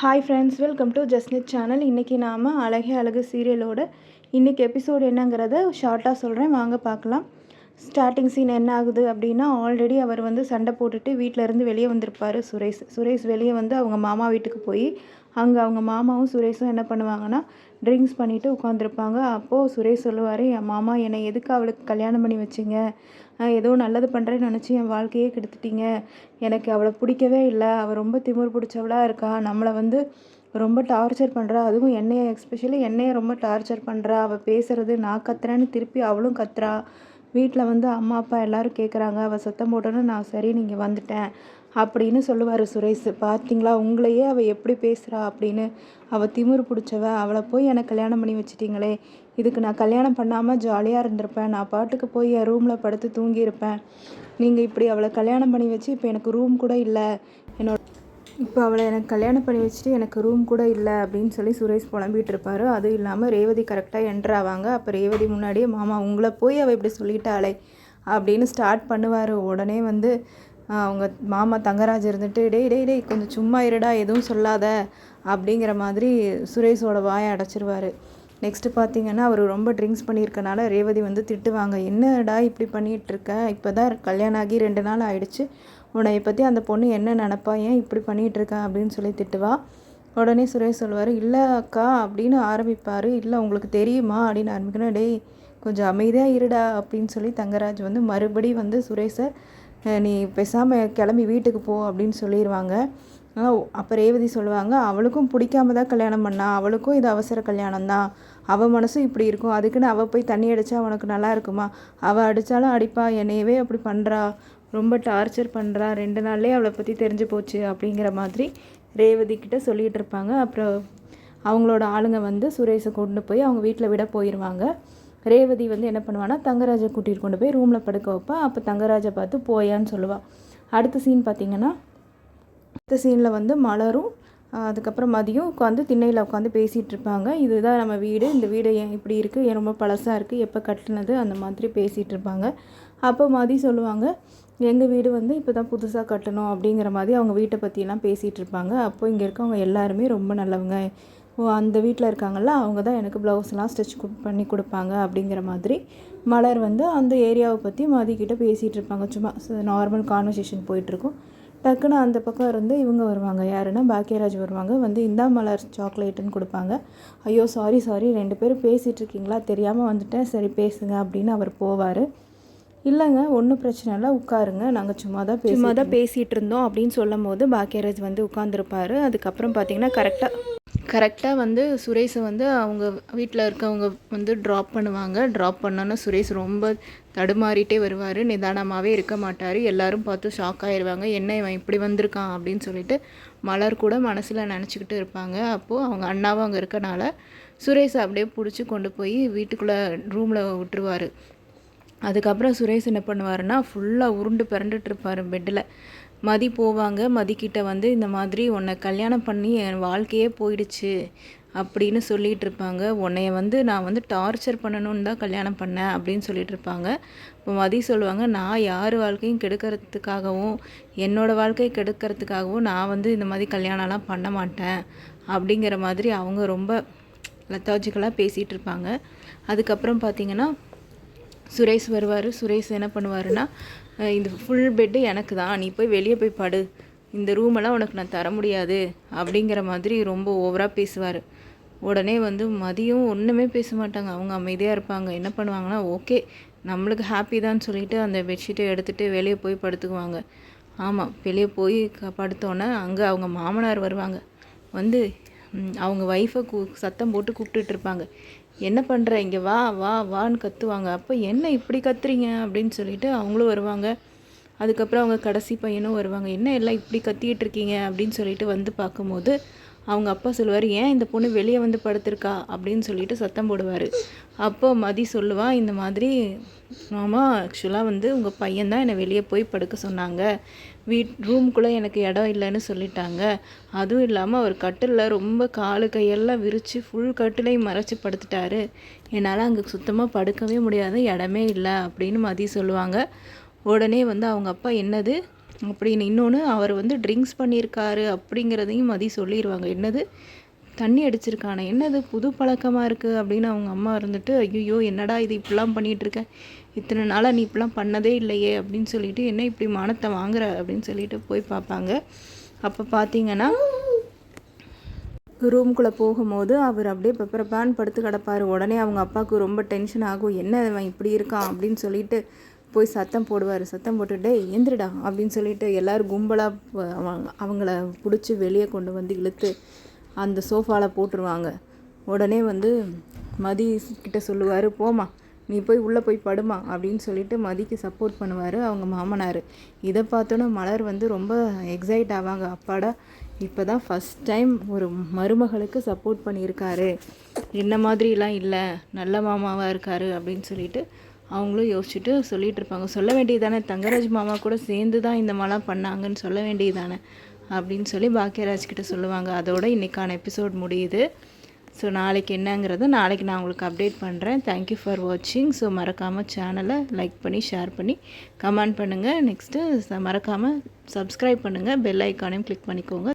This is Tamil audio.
Hi friends, welcome to Jasnith channel. இன்றைக்கி நாம் அழகே அழகு சீரியலோட இன்றைக்கி எபிசோடு என்னங்கிறத ஷார்ட்டாக சொல்கிறேன், வாங்க பார்க்கலாம். ஸ்டார்டிங் சீன் என்ன ஆகுது அப்படின்னா, ஆல்ரெடி அவர் வந்து சண்டை போட்டுட்டு வீட்டிலேருந்து வெளியே வந்திருப்பார் சுரேஷ் வெளியே வந்து அவங்க மாமா வீட்டுக்கு போய் அங்கே அவங்க மாமாவும் சுரேஷும் என்ன பண்ணுவாங்கன்னா ட்ரிங்க்ஸ் பண்ணிவிட்டு உட்காந்துருப்பாங்க. அப்போது சுரேஷ் சொல்லுவார், என் மாமா என்னை எதுக்கு அவளுக்கு கல்யாணம் பண்ணி வச்சிங்க, ஏதோ நல்லது பண்ணுறேன்னு நினச்சி என் வாழ்க்கையே கெடுத்துட்டீங்க, எனக்கு அவளை பிடிக்கவே இல்லை, அவள் ரொம்ப திமிர் பிடிச்சவளாக இருக்கா, நம்மளை வந்து ரொம்ப டார்ச்சர் பண்ணுறா, அதுவும் எஸ்பெஷலி என்னையை ரொம்ப டார்ச்சர் பண்ணுறா, அவள் பேசுகிறது நான் கத்துறேன்னு திருப்பி அவளும் கத்துறா, வீட்டில் வந்து அம்மா அப்பா எல்லோரும் கேட்குறாங்க, அவள் சத்தம் போட்டோன்னு நான் சரி நீங்கள் வந்துட்டேன் அப்படின்னு சொல்லுவார் சுரேஷ். பார்த்தீங்களா உங்களையே அவள் எப்படி பேசுகிறா அப்படின்னு, அவள் திமிரு பிடிச்சவ, அவளை போய் எனக்கு கல்யாணம் பண்ணி வச்சிட்டிங்களே, இதுக்கு நான் கல்யாணம் பண்ணாமல் ஜாலியாக இருந்திருப்பேன், நான் பாட்டுக்கு போய் என் ரூமில் படுத்து தூங்கியிருப்பேன், நீங்கள் இப்படி அவளை கல்யாணம் பண்ணி வச்சு இப்போ எனக்கு ரூம் கூட இல்லை, இப்போ அவளை எனக்கு கல்யாணம் பண்ணி வச்சுட்டு எனக்கு ரூம் கூட இல்லை அப்படின்னு சொல்லி சுரேஷ் புலம்பிகிட்டு இருப்பார். அதுவும் இல்லாமல் ரேவதி கரெக்டாக என்ட்ரு ஆவாங்க. அப்போ ரேவதி முன்னாடியே மாமா உங்களை போய் அவள் இப்படி சொல்லிட்டாளே அப்படின்னு ஸ்டார்ட் பண்ணுவார். உடனே வந்து அவங்க மாமா தங்கராஜ் இருந்துட்டு டேய் டேய் டேய் கொஞ்சம் சும்மா இருடா, எதுவும் சொல்லாத அப்படிங்கிற மாதிரி சுரேஷோட வாயை அடைச்சிருவார். நெக்ஸ்ட்டு பார்த்தீங்கன்னா அவர் ரொம்ப ட்ரிங்க்ஸ் பண்ணியிருக்கனால ரேவதி வந்து திட்டுவாங்க, என்னடா இப்படி பண்ணிகிட்ருக்க, இப்போ தான் கல்யாணம் ஆகி 2 நாள் ஆகிடுச்சு, உன்னை பற்றி அந்த பொண்ணு என்ன நினப்பா, ஏன் இப்படி பண்ணிகிட்ருக்கேன் அப்படின்னு சொல்லி திட்டுவா. உடனே சுரேஷ் சொல்லுவார், இல்லை அக்கா அப்படின்னு ஆரம்பிப்பார். இல்லை உங்களுக்கு தெரியுமா அப்படின்னு ஆரம்பிக்கணும். டேய் கொஞ்சம் அமைதியாக இருடா அப்படின்னு சொல்லி தங்கராஜ் வந்து மறுபடி வந்து சுரேஷை நீ பேசாமல் கிளம்பி வீட்டுக்கு போ அப்படின்னு சொல்லிடுவாங்க. அப்போ ரேவதி சொல்லுவாங்க, அவளுக்கும் பிடிக்காம தான் கல்யாணம் பண்ணா, அவளுக்கும் இது அவசர கல்யாணம் தான், அவள் மனசும் இப்படி இருக்கும், அதுக்குன்னு அவள் போய் தண்ணி அடித்தா உனக்கு நல்லா இருக்குமா, அவள் அடித்தாலும் அடிப்பா, என்னையவே அப்படி பண்ணுறா, ரொம்ப டார்ச்சர் பண்ணுறா, 2 நாள்லேயே அவளை பற்றி தெரிஞ்சு போச்சு அப்படிங்கிற மாதிரி ரேவதி கிட்ட சொல்லிகிட்டு இருப்பாங்க. அப்புறம் அவங்களோட ஆளுங்க வந்து சுரேஷை கொண்டு போய் அவங்க வீட்டில் விட போயிடுவாங்க. ரேவதி வந்து என்ன பண்ணுவான்னா தங்கராஜை கூட்டிகிட்டு கொண்டு போய் ரூமில் படுக்க வைப்பா. அப்போ தங்கராஜை பார்த்து போயான்னு சொல்லுவாள். அடுத்த சீன் பார்த்திங்கன்னா, அடுத்த சீனில் வந்து மலரும் அதுக்கப்புறம் மதியம் உட்காந்து திண்ணையில் உட்காந்து பேசிகிட்டு இருப்பாங்க. இதுதான் நம்ம வீடு, இந்த வீடு ஏன் இப்படி இருக்குது, ஏன் ரொம்ப பழசாக இருக்குது, எப்போ கட்டினது, அந்த மாதிரி பேசிகிட்டு இருப்பாங்க. அப்போ மதி சொல்லுவாங்க, எங்கள் வீடு வந்து இப்போ தான் புதுசாக கட்டணும் அப்படிங்கிற மாதிரி அவங்க வீட்டை பற்றியெல்லாம் பேசிகிட்டு இருப்பாங்க. அப்போ இங்கே இருக்கவங்க எல்லாருமே ரொம்ப நல்லவங்க, அந்த வீட்டில் இருக்காங்கல்ல அவங்க தான் எனக்கு ப்ளவுஸ்லாம் ஸ்டிச் பண்ணி கொடுப்பாங்க அப்படிங்கிற மாதிரி மலர் வந்து அந்த ஏரியாவை பற்றி மதிக்கிட்ட பேசிகிட்டு இருப்பாங்க. சும்மா நார்மல் கான்வர்சேஷன் போயிட்டுருக்கும். டக்குன்னு அந்த பக்கம் இருந்து இவங்க வருவாங்க, யாருன்னா பாக்கியராஜ் வருவாங்க. வந்து இந்தா மலர் சாக்லேட்டுன்னு கொடுப்பாங்க. ஐயோ சாரி 2 பேரும் பேசிகிட்டு இருக்கீங்களா, தெரியாமல் வந்துட்டேன், சரி பேசுங்க அப்படின்னு அவர் போவார். இல்லைங்க ஒன்றும் பிரச்சனை இல்லை, உட்காருங்க, நாங்கள் சும்மா தான் பேசிகிட்டு இருந்தோம் அப்படின்னு சொல்லும் போது பாக்கியராஜ் வந்து உட்காந்துருப்பார். அதுக்கப்புறம் பார்த்திங்கன்னா கரெக்டாக வந்து சுரேஷை வந்து அவங்க வீட்டில் இருக்கவங்க வந்து ட்ராப் பண்ணுவாங்க. ட்ராப் பண்ணோன்னா சுரேஷ் ரொம்ப தடுமாறிட்டே வருவார், நிதானமாகவே இருக்க மாட்டார். எல்லோரும் பார்த்து ஷாக் ஆகிடுவாங்க, என்ன இவன் இப்படி வந்திருக்கான் அப்படின்னு சொல்லிட்டு மலர் கூட மனசில் நினச்சிக்கிட்டு இருப்பாங்க. அப்போது அவங்க அண்ணாவும் அங்கே இருக்கனால சுரேஷை அப்படியே பிடிச்சி கொண்டு போய் வீட்டுக்குள்ளே ரூமில் விட்டுருவார். அதுக்கப்புறம் சுரேஷ் என்ன பண்ணுவாருன்னா ஃபுல்லாக உருண்டு பிறண்டுட்ருப்பார் பெட்டில். மதி போவாங்க, மதிக்கிட்ட வந்து இந்த மாதிரி உன்னை கல்யாணம் பண்ணி என் வாழ்க்கையே போயிடுச்சு அப்படின்னு சொல்லிகிட்டு இருப்பாங்க. உன்னைய வந்து நான் வந்து டார்ச்சர் பண்ணணுன்னு தான் கல்யாணம் பண்ணேன் அப்படின்னு சொல்லிட்டு இருப்பாங்க. இப்போ மதி சொல்லுவாங்க, நான் யார் வாழ்க்கையும் கெடுக்கிறதுக்காகவும் என்னோடய வாழ்க்கையை கெடுக்கிறதுக்காகவும் நான் வந்து இந்த மாதிரி கல்யாணம்லாம் பண்ண மாட்டேன் அப்படிங்கிற மாதிரி அவங்க ரொம்ப லெத்தாஜிக்கலாக பேசிகிட்டு இருப்பாங்க. அதுக்கப்புறம் பார்த்திங்கன்னா சுரேஷ் வருவார். சுரேஷ் என்ன பண்ணுவாருன்னா, இந்த ஃபுல் பெட்டு எனக்கு தான், நீ போய் வெளியே போய் படு, இந்த ரூமெல்லாம் உனக்கு நான் தர முடியாது அப்படிங்கிற மாதிரி ரொம்ப ஓவராக பேசுவார். உடனே வந்து மதியம் ஒன்றுமே பேச மாட்டாங்க, அவங்க அமைதியாக இருப்பாங்க. என்ன பண்ணுவாங்கன்னா, ஓகே நம்மளுக்கு ஹாப்பி தான் சொல்லிவிட்டு அந்த பெட்ஷீட்டை எடுத்துகிட்டு வெளியே போய் படுத்துக்குவாங்க. ஆமாம், வெளியே போய் படுத்தோன்னே அங்கே அவங்க மாமனார் வருவாங்க. வந்து அவங்க ஒய்ஃபை சத்தம் போட்டு கூப்பிட்டுட்ருப்பாங்க, என்ன பண்ணுற, இங்கே வா வா வான்னு கத்துவாங்க. அப்போ என்ன இப்படி கத்துறீங்க அப்படின்னு சொல்லிட்டு அவங்களும் வருவாங்க. அதுக்கப்புறம் அவங்க கடைசி பையனும் வருவாங்க, என்ன எல்லாம் இப்படி கத்திக்கிட்டு இருக்கீங்க அப்படின்னு சொல்லிட்டு வந்து பார்க்கும்போது அவங்க அப்பா சொல்லுவார், ஏன் இந்த பொண்ணு வெளியே வந்து படுத்திருக்கா அப்படின்னு சொல்லிட்டு சத்தம் போடுவார். அப்போ மதி சொல்லுவாள், இந்த மாதிரி மாமா ஆக்சுவலாக வந்து உங்கள் பையன்தான் என்னை வெளியே போய் படுக்க சொன்னாங்க, ரூம்குள்ளே எனக்கு இடம் இல்லைன்னு சொல்லிட்டாங்க, அதுவும் இல்லாமல் அவர் கட்டிலில் ரொம்ப காலு கையெல்லாம் விரித்து ஃபுல் கட்டிலையும் மறைச்சி படுத்துட்டாரு, என்னால் அங்கே சுத்தமாக படுக்கவே முடியாது, இடமே இல்லை அப்படின்னு மதி சொல்லுவாங்க. உடனே வந்து அவங்க அப்பா, என்னது அப்படின்னு. இன்னொன்று அவர் வந்து ட்ரிங்க்ஸ் பண்ணியிருக்காரு அப்படிங்கிறதையும் மதி சொல்லிடுவாங்க. என்னது தண்ணி அடிச்சிருக்கானே, என்னது புது பழக்கமாக இருக்குது அப்படின்னு அவங்க அம்மா இருந்துட்டு, ஐயோ என்னடா இது இப்படிலாம் பண்ணிகிட்ருக்க, இத்தனை நாளாக நீ இப்படிலாம் பண்ணதே இல்லையே அப்படின்னு சொல்லிட்டு, என்ன இப்படி மானத்தை வாங்குற அப்படின்னு சொல்லிட்டு போய் பார்ப்பாங்க. அப்போ பார்த்தீங்கன்னா ரூம்குள்ளே போகும்போது அவர் அப்படியே பெப்பரப்பான் படுத்து கிடப்பார். உடனே அவங்க அப்பாவுக்கு ரொம்ப டென்ஷன் ஆகும். என்ன இவன் இப்படி இருக்கான் அப்படின்னு சொல்லிட்டு போய் சத்தம் போடுவார். சத்தம் போட்டுட்டே எந்திரிடா அப்படின்னு சொல்லிட்டு எல்லோரும் கும்பலாக அவங்கள பிடிச்சி வெளியே கொண்டு வந்து இழுத்து அந்த சோஃபாவில் போட்டுருவாங்க. உடனே வந்து மதி கிட்ட சொல்லுவார், போமா நீ போய் உள்ளே போய் படுமா அப்படின்னு சொல்லிட்டு மதிக்கு சப்போர்ட் பண்ணுவார் அவங்க மாமனார். இதை பார்த்தோன்னே மலர் வந்து ரொம்ப எக்ஸைட் ஆவாங்க. அப்பாடா இப்போ தான் ஃபஸ்ட் டைம் ஒரு மருமகளுக்கு சப்போர்ட் பண்ணியிருக்காரு, என்ன மாதிரிலாம் இல்லை, நல்ல மாமாவாக இருக்கார் அப்படின்னு சொல்லிட்டு அவங்களும் யோசிச்சுட்டு சொல்லிகிட்டு இருப்பாங்க. சொல்ல வேண்டியதானே, தங்கராஜ் மாமா கூட சேர்ந்து தான் இந்த மாதிரிலாம் பண்ணாங்கன்னு சொல்ல வேண்டியதானே அப்படின்னு சொல்லி பாக்கியராஜ் கிட்ட சொல்லுவாங்க. அதோட இன்றைக்கான எபிசோட் முடியுது. ஸோ நாளைக்கு என்னங்கிறத நாளைக்கு நான் உங்களுக்கு அப்டேட் பண்ணுறேன். தேங்க்யூ ஃபார் வாட்சிங். ஸோ மறக்காமல் சேனலை லைக் பண்ணி ஷேர் பண்ணி கமெண்ட் பண்ணுங்கள். நெக்ஸ்ட்டு மறக்காமல் சப்ஸ்கிரைப் பண்ணுங்கள். பெல் ஐக்கானையும் கிளிக் பண்ணிக்கோங்க.